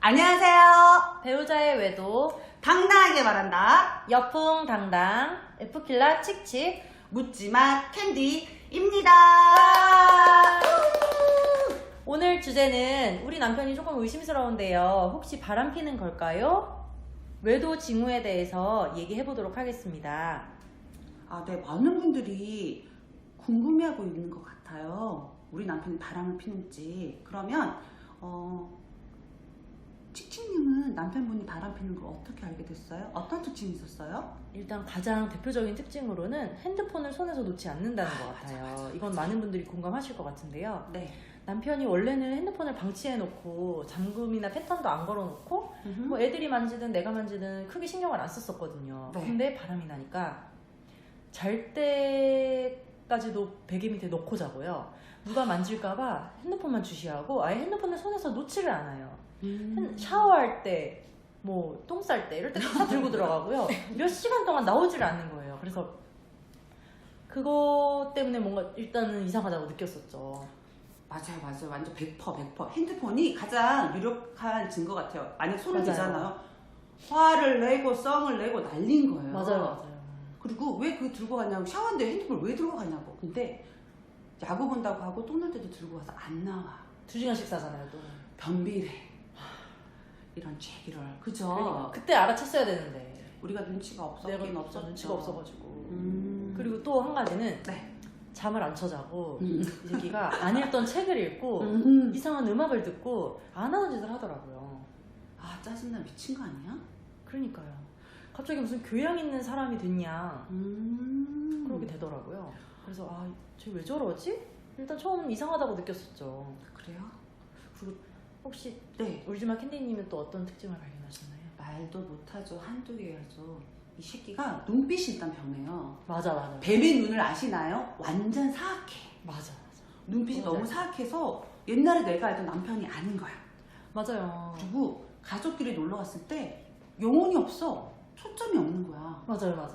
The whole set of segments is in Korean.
안녕하세요. 배우자의 외도 당당하게 말한다. 여풍당당 F킬라 칙칙 묻지마 캔디입니다. 오늘 주제는 우리 남편이 조금 의심스러운데요. 혹시 바람 피는 걸까요? 외도 징후에 대해서 얘기해 보도록 하겠습니다. 네, 많은 분들이 궁금해하고 있는 것 같아요. 우리 남편이 바람을 피는지. 그러면 칙칙님은 남편분이 바람 피는 걸 어떻게 알게 됐어요? 어떤 특징이 있었어요? 일단 가장 대표적인 특징으로는 핸드폰을 손에서 놓지 않는다는 것 같아요. 맞아. 이건 많은 분들이 공감하실 것 같은데요. 네. 남편이 원래는 핸드폰을 방치해 놓고 잠금이나 패턴도 안 걸어 놓고 뭐 애들이 만지든 내가 만지든 크게 신경을 안 썼었거든요. 네. 근데 바람이 나니까 잘 때까지도 베개 밑에 놓고 자고요. 누가 만질까봐 핸드폰만 주시하고 아예 핸드폰을 손에서 놓지를 않아요. 샤워할 때, 뭐 똥 쌀 때 이럴 때 다 들고 들어가고요. 몇 시간 동안 나오지를 않는 거예요. 그래서 그거 때문에 뭔가 일단은 이상하다고 느꼈었죠. 맞아요. 완전 100%. 핸드폰이 가장 유력한 증거 같아요. 만약 손을 맞아요. 대잖아요. 화를 내고 썽을 내고 날린 거예요. 맞아요. 그리고 왜 그거 들고 가냐고, 샤워인데 핸드폰을 왜 들고 가냐고. 근데 야구 본다고 하고 똥 날 때도 들고 가서 안 나와. 2시간씩 사잖아요, 또. 변비래. 이런 죄기를. 그죠? 그러니까 그때 알아챘어야 되는데. 우리가 눈치가 없었긴 내가 없었죠. 눈치가 없어가지고. 음. 그리고 또 한 가지는 네. 잠을 안 쳐자고 이 새끼가 안 읽던 책을 읽고 이상한 음악을 듣고 안 하는 짓을 하더라고요. 짜증나. 미친 거 아니야? 그러니까요. 갑자기 무슨 교양 있는 사람이 됐냐 그러게 되더라고요. 그래서 쟤 왜 저러지? 일단 처음 이상하다고 느꼈었죠. 그래요? 그리고 혹시 네. 울지마 캔디님은 또 어떤 특징을 발견하셨나요? 말도 못하죠. 한두 개야죠. 이 새끼가 눈빛이 일단 변해요. 맞아. 뱀의 눈을 아시나요? 완전 사악해. 맞아. 눈빛이 맞아요. 너무 사악해서 옛날에 내가 알던 남편이 아닌 거야. 맞아요. 그리고 가족끼리 놀러 갔을 때 영혼이 없어. 초점이 없는 거야. 맞아요.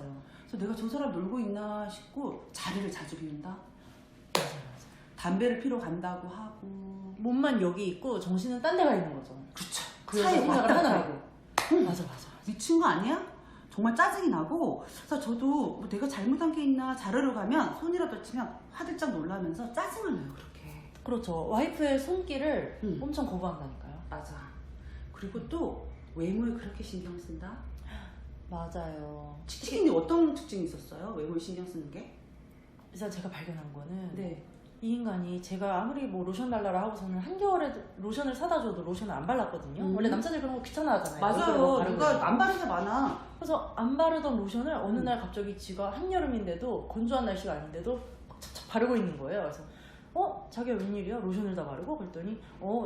그래서 내가 저 사람 놀고 있나 싶고 자리를 자주 비운다. 맞아요. 담배를 피러 간다고 하고. 몸만 여기 있고 정신은 딴 데가 있는 거죠. 그쵸. 그 차에 생각을 왔다 하나 갔다 하고. 응. 맞아. 미친 거 아니야? 정말 짜증이 나고. 그래서 저도 뭐 내가 잘못한 게 있나 자르러 가면 손이라도 치면 화들짝 놀라면서 짜증을 내요. 그렇게. 그렇죠. 와이프의 손길을 응. 엄청 거부한다니까요. 맞아. 그리고 또 외모에 그렇게 신경 쓴다? 맞아요. 칙칙이님 어떤 특징이 있었어요? 외모에 신경 쓰는 게? 일단 제가 발견한 거는 네. 이 인간이 제가 아무리 뭐 로션 달라라 하고서는 한겨울에 로션을 사다 줘도 로션을 안 발랐거든요. 원래 남자들 그런 거 귀찮아 하잖아요. 맞아요. 누가 안 바르게 많아. 그래서 안 바르던 로션을 어느 날 갑자기 지가 한여름인데도 건조한 날씨가 아닌데도 막 착착 바르고 있는 거예요. 그래서 자기가 웬일이야? 로션을 다 바르고? 그랬더니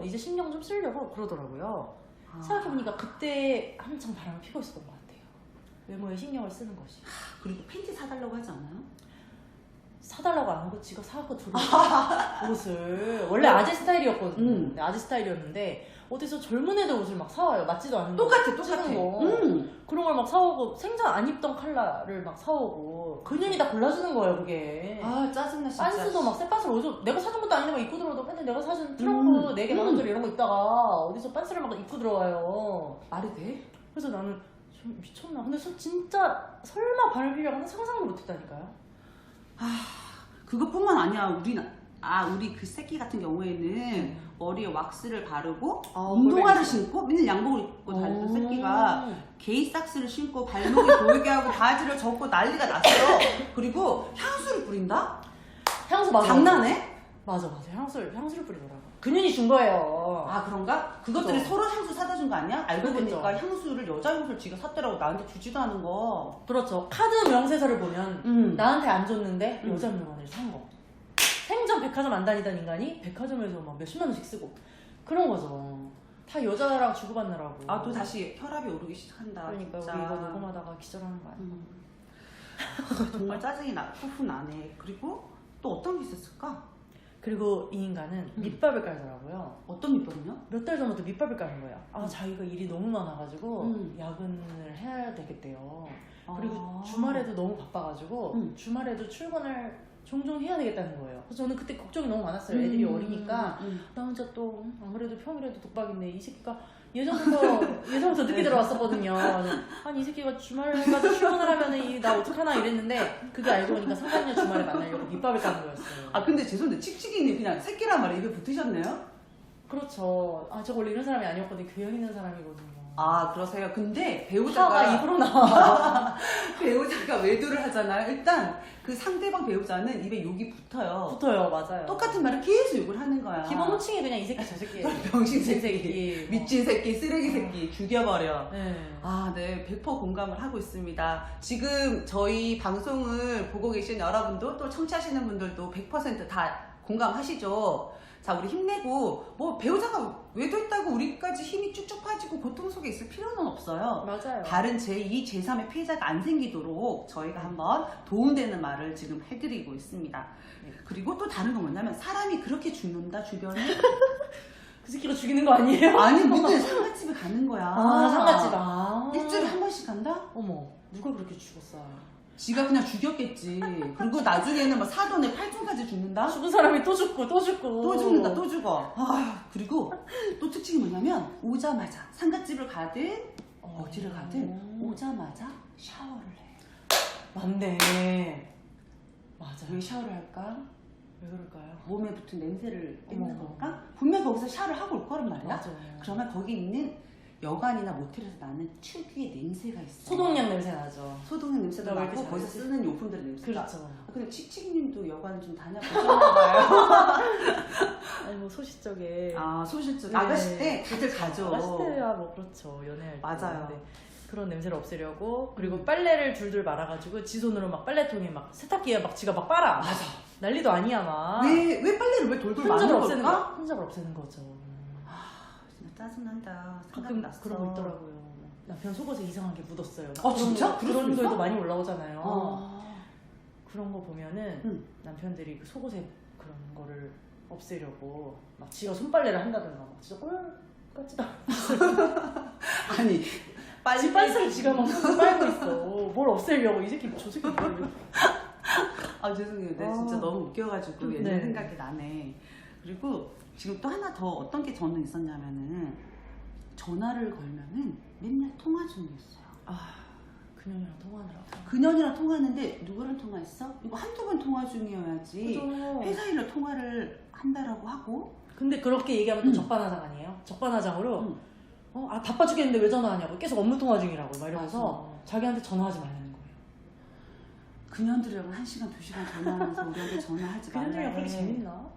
이제 신경 좀 쓰려고 그러더라고요. 생각해보니까 그때 한창 바람을 피고 있었던 것 같아요. 외모에 신경을 쓰는 것이. 그리고 팬티 사달라고 하지 않아요? 사달라고 안 하고 지가 사갖고 들어온 옷을 원래 아재 스타일이었거든요. 네, 아재 스타일이었는데 어디서 젊은 애들 옷을 막 사와요. 맞지도 않은 똑같아. 그런 걸 막 사오고 생전 안 입던 컬러를 막 사오고 그년이 다 골라주는 거예요. 그게 짜증나 진짜. 빤스도 막 새 빤스를 어디서 내가 사준 것도 아닌데 막 입고 들어오도 빤스 내가 사준 트렁크 4개 만원짜리 이런 거 입다가 어디서 빤스를 막 입고 들어와요. 말이 돼? 그래서 나는 좀 미쳤나. 근데 진짜 설마 바람 피려고 하는 상상도 못했다니까요. 그것뿐만 아니야. 우리 그 새끼 같은 경우에는 머리에 왁스를 바르고 운동화를 신고 맨날 양복을 입고 다니던 새끼가 게이삭스를 신고 발목이 보이게 하고 바지를 접고 난리가 났어요. 그리고 향수를 뿌린다? 향수 맞아. 장난해? 맞아. 향수를 뿌리더라고. 그년이 준 거예요. 그런가? 그것들이 그죠. 서로 향수 사다 준 거 아니야? 알고 그렇겠죠. 보니까 향수를 여자 향수를 지가 샀더라고. 나한테 주지도 않은 거. 그렇죠. 카드 명세서를 보면 나한테 안 줬는데 여자 물건을 산 거. 생전 백화점 안 다니던 인간이 백화점에서 막 몇십만 원씩 쓰고 그런 거죠. 다 여자랑 주고받느라고. 또 다시 혈압이 오르기 시작한다. 그러니까 진짜. 우리 이거 녹음하다가 기절하는 거 아니야? 정말 짜증이 후후 나네. 그리고 또 어떤 게 있었을까? 그리고 이 인간은 밑밥을 깔더라고요. 어떤 밑밥이요? 몇 달 전부터 밑밥을 까는 거예요. 자기가 일이 너무 많아가지고 야근을 해야 되겠대요. 그리고 주말에도 너무 바빠가지고 주말에도 출근을 종종 해야 되겠다는 거예요. 그래서 저는 그때 걱정이 너무 많았어요. 애들이 어리니까 나 혼자 또 아무래도 평일에도 독박인데 이 새끼가 예전부터 늦게 들어왔었거든요. 그래서 아니 이 새끼가 주말까지 출근을 하면은 나 어떡하나 이랬는데 그게 알고 보니까 상간녀 주말에 만나려고 밑밥을 까는 거였어요. 아 근데 죄송한데 칙칙이님 그냥 새끼란 말에 입에 붙으셨네요? 그렇죠. 저 원래 이런 사람이 아니었거든요. 교양 있는 사람이거든요. 아 그러세요. 근데 화가 배우자가 입으로 나와. 배우자가 외도를 하잖아요. 일단 그 상대방 배우자는 입에 욕이 붙어요. 붙어요. 맞아요. 똑같은 말을 계속 욕을 하는 거야. 기본 호칭이 그냥 이 새끼 저 새끼. 병신 이 새끼, 미친 새끼, 쓰레기 새끼, 죽여버려. 네. 아, 네, 100% 공감을 하고 있습니다. 지금 저희 방송을 보고 계신 여러분도 또 청취하시는 분들도 100%다 공감하시죠? 자, 우리 힘내고 뭐 배우자가 외도했다고 우리까지 힘이 쭉쭉 빠지고 고통 속에 있을 필요는 없어요. 맞아요. 다른 제2, 제3의 피해자가 안 생기도록 저희가 한번 도움되는 말을 지금 해드리고 있습니다. 그리고 또 다른 건 뭐냐면 사람이 그렇게 죽는다 주변에 그 새끼가 죽이는 거 아니에요? 아니 맨날 상가집에 가는 거야. 아, 상가집. 아. 일주일에 한 번씩 간다? 어머, 누가 그렇게 죽었어요? 지가 그냥 죽였겠지. 그리고 나중에는 막 사돈에 8촌까지 죽는다? 죽은 사람이 또 죽고 또 죽고 또 죽는다, 또 죽어. 아, 그리고 또 특징이 뭐냐면 오자마자 상가집을 가든 어디를 가든 오자마자 샤워를 해. 맞네. 맞아. 왜 샤워를 할까? 왜 그럴까요? 몸에 붙은 냄새를 뺏는 어머. 걸까? 분명 거기서 샤워를 하고 올 거란 말이야. 맞아. 그러면 거기 있는 여관이나 모텔에서 나는 특유의 냄새가 있어. 소독약 냄새 나죠. 소독약 냄새도 나 왜 이렇게 나고 거기서 잘하지? 쓰는 용품들의 냄새가. 그렇죠. 아, 근데 칙칙님도 여관을 좀 다녀보셨나봐요. 아니 뭐 소시적에. 아, 소실적. 네. 나가실 때 다들 가죠. 나갔을 때야 뭐 그렇죠. 연애할 때. 맞아요. 근데 그런 냄새를 없애려고 그리고 빨래를 줄줄 말아가지고 지 손으로 막 빨래통에 막 세탁기에 막 지가 막 빨아. 맞아. 난리도 아니야 막. 왜 빨래를 왜 돌돌 흔적을 마는 없애는 걸까? 거. 흔적을 없애는 거죠. 진짜 짜증난다. 가끔 생각났어. 그런 거 있더라고요. 남편 속옷에 이상한 게 묻었어요. 진짜? 그런 그럴 수 글도 있어? 많이 올라오잖아요. 아. 그런 거 보면은 응. 남편들이 그 속옷에 그런 거를 없애려고 막 지가 손빨래를 한다든가 막 진짜 꼴같지도 아니, 지 빤스를 지가 막 손으로 빨고 있어. 뭘 없애려고 이 새끼 저 새끼 뭘. 아, 죄송해요. 네, 진짜 너무 웃겨가지고 옛날 네. 생각이 나네. 그리고 지금 또 하나 더 어떤 게 저는 있었냐면은 전화를 걸면은 맨날 통화 중이었어요. 아, 그년이랑 통화하느라고. 그년이랑 통화하는데 누구랑 통화했어? 이거 한두 번 통화 중이어야지. 그죠. 회사 일로 통화를 한다라고 하고. 근데 그렇게 얘기하면 또 적반하장 아니에요? 적반하장으로 응. 바빠 죽겠는데 왜 전화하냐고 계속 업무 통화 중이라고 막 이러면서 맞아. 자기한테 전화하지 말라는 거예요. 그년들이랑 1시간, 2시간 전화하면서 우리한테 전화하지 말라. 그년들이랑 그렇게 재밌나?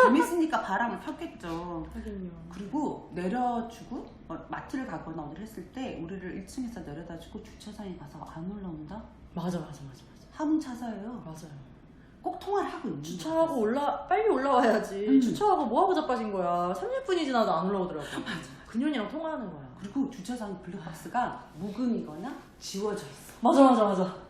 재밌으니까 바람을 폈겠죠. 하긴요. 그리고 내려주고 마트를 가거나 어디를 했을 때 우리를 1층에서 내려다주고 주차장에 가서 안 올라온다? 맞아. 화물차사예요. 맞아요. 꼭 통화를 하고 있는 주차하고 빨리 올라와야지. 주차하고 뭐하고 자빠진 거야. 30분이 지나도 안 올라오더라고. 맞아. 그년이랑 통화하는 거야. 그리고 주차장 블랙박스가 묵은이거나 지워져 있어. 맞아.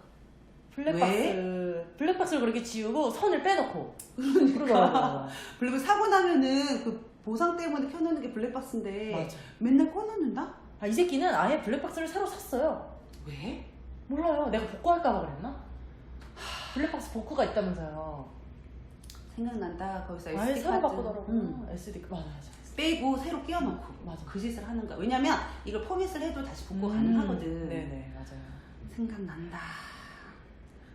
블랙박스를 그렇게 지우고 선을 빼놓고. 그러더라고요. 그리고 사고 나면은 그 보상 때문에 켜놓는 게 블랙박스인데 맞아. 맨날 꺼놓는다? 아, 이 새끼는 아예 블랙박스를 새로 샀어요. 왜? 몰라요. 내가 복구할까봐 그랬나? 블랙박스 복구가 있다면서요. 생각난다. 거기서 아예 SD 새로 카드 바꾸더라고요. SD 맞아. 빼고 새로 끼워놓고 맞아. 그 짓을 하는 거야. 왜냐면 이걸 포맷을 해도 다시 복구 가능하거든. 네네 맞아요. 생각난다.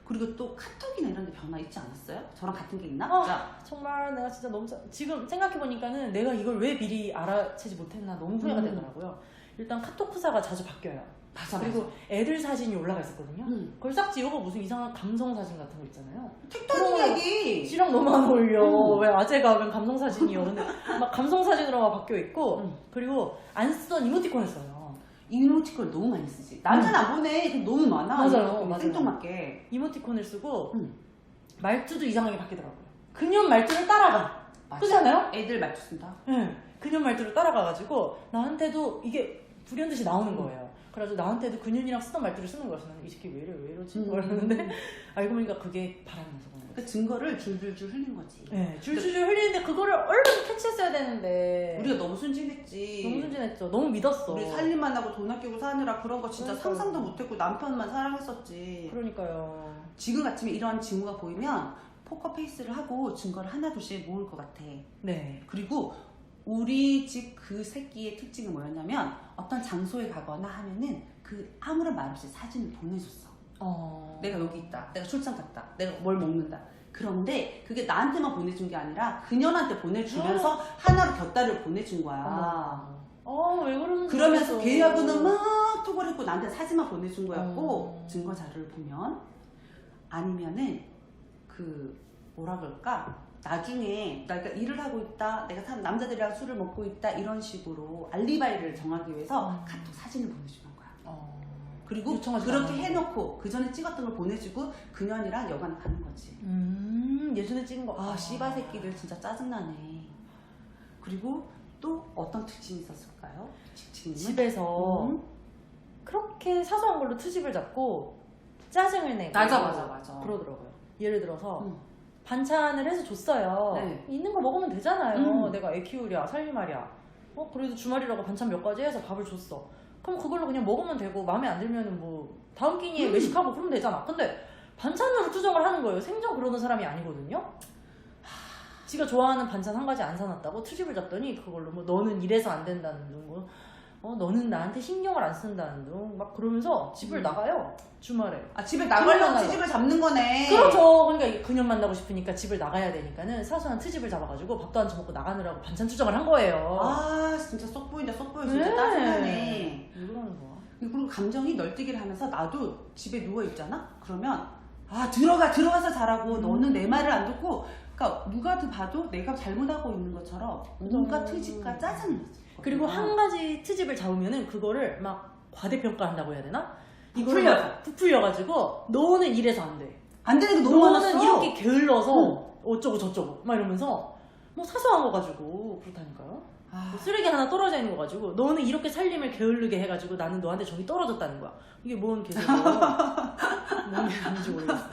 그리고 또 카톡이나 이런 데 변화 있지 않았어요? 저랑 같은 게 있나? 아, 정말 내가 진짜 너무 지금 생각해보니까는 내가 이걸 왜 미리 알아채지 못했나 너무 후회가 되더라고요. 일단 카톡 프사가 자주 바뀌어요. 맞아. 그리고 애들 사진이 올라가 있었거든요. 그걸 싹 지우고 무슨 이상한 감성 사진 같은 거 있잖아요. 택도 아닌 얘기. 씨랑 너무 안 어울려. 왜 아재가 왜 감성 사진이요? 근데 막 감성 사진으로 바뀌어 있고 그리고 안 쓰던 이모티콘을 써요. 이모티콘을 너무 많이 쓰지. 남자는 안 보내. 그럼 너무 많아. 맞아요. 생뚱맞게. 이모티콘을 쓰고 말투도 이상하게 바뀌더라고요. 그년 말투를 따라가. 그렇지 않아요? 애들 말투 쓴다. 네. 그년 말투를 따라가가지고 나한테도 이게 불현듯이 나오는 거예요. 그래가지고 나한테도 그년이랑 쓰던 말투를 쓰는 거였어. 나는 이 새끼 왜 이러지? 그러는데 알고 보니까 그게 바람이 나서 그런 거예요. 그 증거를 줄줄줄 흘린 거지. 네, 줄줄줄 흘리는데 그거를 얼른 캐치했어야 되는데 우리가 너무 순진했지. 너무 순진했죠. 너무 믿었어. 우리 살림만 하고 돈 아끼고 사느라 그런 거 진짜 그러니까요. 상상도 못했고 남편만 사랑했었지. 그러니까요. 지금 같으면 이런 징후가 보이면 포커페이스를 하고 증거를 하나둘씩 모을 것 같아. 네. 그리고 우리 집 그 새끼의 특징은 뭐였냐면 어떤 장소에 가거나 하면은 그 아무런 말 없이 사진을 보내줬어. 내가 여기 있다. 내가 출장 갔다. 내가 뭘 먹는다. 그런데 그게 나한테만 보내준 게 아니라 그녀한테 보내주면서 하나로 곁다리를 보내준 거야. 왜 그러는지 그러면서 모르겠어. 걔하고는 막 톡을 했고 나한테 사진만 보내준 거였고 증거 자료를 보면 아니면은 그 뭐라 그럴까 나중에 내가 일을 하고 있다 내가 남자들이랑 술을 먹고 있다 이런 식으로 알리바이를 정하기 위해서 카톡 사진을 보내주는 거야. 그리고 요청하지 그렇게 않아요. 해놓고 그 전에 찍었던 걸 보내주고 그년이랑 여관 가는 거지. 예전에 찍은 거. 아 씨바 새끼들 진짜 짜증나네. 그리고 또 어떤 특징이 있었을까요? 직진님은? 집에서 그렇게 사소한 걸로 트집을 잡고 짜증을 내고 맞아. 그러더라고요. 예를 들어서 반찬을 해서 줬어요. 네. 있는 거 먹으면 되잖아요. 내가 애 키우랴 살림하랴. 그래도 주말이라고 반찬 몇 가지 해서 밥을 줬어. 그럼 그걸로 그냥 먹으면 되고 마음에 안 들면은 뭐 다음 끼니에 외식하고 그러면 되잖아. 근데 반찬으로 투정을 하는 거예요. 생전 그러는 사람이 아니거든요. 지가 좋아하는 반찬 한 가지 안 사놨다고 트집을 잡더니 그걸로 뭐 너는 이래서 안 된다는 둥, 너는 나한테 신경을 안 쓴다는 둥, 막 그러면서 집을 나가요. 주말에. 아 집에 나가려고 나가요. 트집을 잡는 거네. 그렇죠. 그러니까 그녀 만나고 싶으니까 집을 나가야 되니까는 사소한 트집을 잡아가지고 밥도 안 처먹고 나가느라고 반찬 투정을 한 거예요. 아 진짜 쏙 보인다 쏙 보여. 진짜 짜증나네. 왜 그러는 거야? 그리고 감정이 널뛰기를 하면서 나도 집에 누워있잖아? 그러면 아 들어가서 자라고 너는 내 말을 안 듣고 그러니까 누가 봐도 내가 잘못하고 있는 것처럼 온갖 트집과 짜증이 났어. 그리고 한 가지 트집을 잡으면은 그거를 막 과대평가한다고 해야 되나? 부풀려가지고 너는 이래서 안 돼. 안 되는 게 너무 너는 많았어. 이렇게 게을러서 어쩌고 저쩌고 막 이러면서 뭐 사소한 거 가지고 그렇다니까요. 뭐 쓰레기 하나 떨어져 있는 거 가지고 너는 이렇게 살림을 게을르게 해가지고 나는 너한테 정이 떨어졌다는 거야. 이게 뭔 개소리야. 뭔 개소리인지 모르겠어.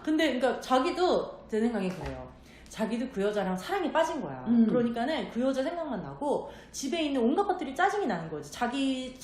근데 그러니까 자기도 제 생각에 그래요. 자기도 그 여자랑 사랑에 빠진 거야. 그러니까는 그 여자 생각만 나고 집에 있는 온갖 것들이 짜증이 나는 거지. 자기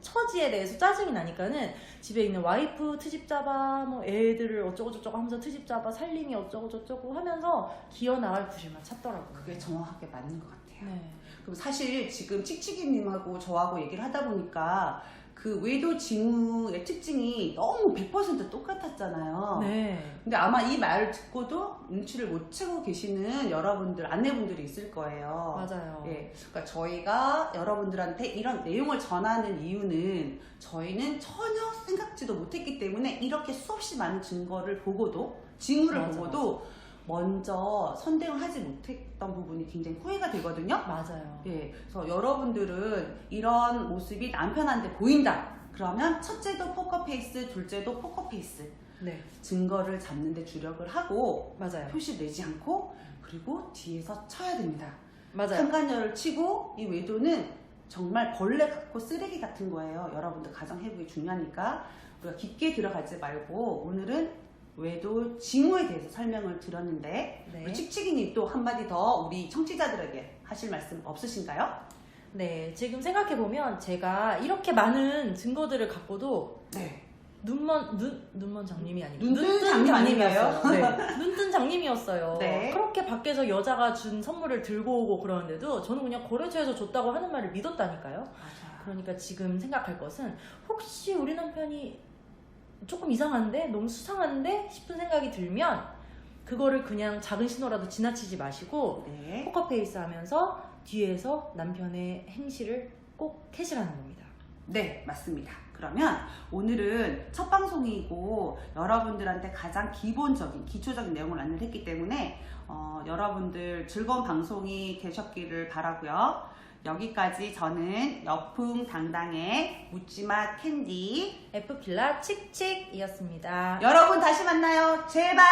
처지에 대해서 짜증이 나니까는 집에 있는 와이프 트집 잡아, 뭐 애들을 어쩌고 저쩌고 하면서 트집 잡아, 살림이 어쩌고 저쩌고 하면서 기어 나갈 구실만 찾더라고요. 그게 정확하게 맞는 것 같아요. 네. 그리고 사실 지금 칙칙이님하고 저하고 얘기를 하다 보니까 그 외도 징후의 특징이 너무 100% 똑같았잖아요. 네. 근데 아마 이 말을 듣고도 눈치를 못 채고 계시는 여러분들, 아내분들이 있을 거예요. 맞아요. 예. 그러니까 저희가 여러분들한테 이런 내용을 전하는 이유는 저희는 전혀 생각지도 못했기 때문에 이렇게 수없이 많은 증거를 보고도, 징후를 보고도 먼저 선택을 하지 못했던 부분이 굉장히 후회가 되거든요. 맞아요. 예, 그래서 여러분들은 이런 모습이 남편한테 보인다. 그러면 첫째도 포커페이스, 둘째도 포커페이스. 네. 증거를 잡는데 주력을 하고 맞아요. 표시 내지 않고 그리고 뒤에서 쳐야 됩니다. 맞아요. 한간녀를 치고 이 외도는 정말 벌레 같고 쓰레기 같은 거예요. 여러분들 가정 회복이 중요하니까 우리가 깊게 들어가지 말고 오늘은 외도 징후에 대해서 설명을 드렸는데 네. 우리 칙칙이님 또 한마디 더 우리 청취자들에게 하실 말씀 없으신가요? 네, 지금 생각해보면 제가 이렇게 많은 증거들을 갖고도 네. 눈먼 장님이 아니고 눈뜬 장님 장님이었어요. 네. 눈뜬 장님이었어요. 네. 그렇게 밖에서 여자가 준 선물을 들고 오고 그러는데도 저는 그냥 거래처에서 줬다고 하는 말을 믿었다니까요. 맞아요. 그러니까 지금 생각할 것은 혹시 우리 남편이 조금 이상한데? 너무 수상한데? 싶은 생각이 들면 그거를 그냥 작은 신호라도 지나치지 마시고 네. 포커페이스 하면서 뒤에서 남편의 행실을 꼭 캐시라는 겁니다. 네, 맞습니다. 그러면 오늘은 첫 방송이고 여러분들한테 가장 기본적인 기초적인 내용을 안내를 했기 때문에 여러분들 즐거운 방송이 되셨기를 바라고요. 여기까지 저는 여풍당당의 묻지마 캔디 F필라 칙칙이었습니다. 여러분 다시 만나요. 제발.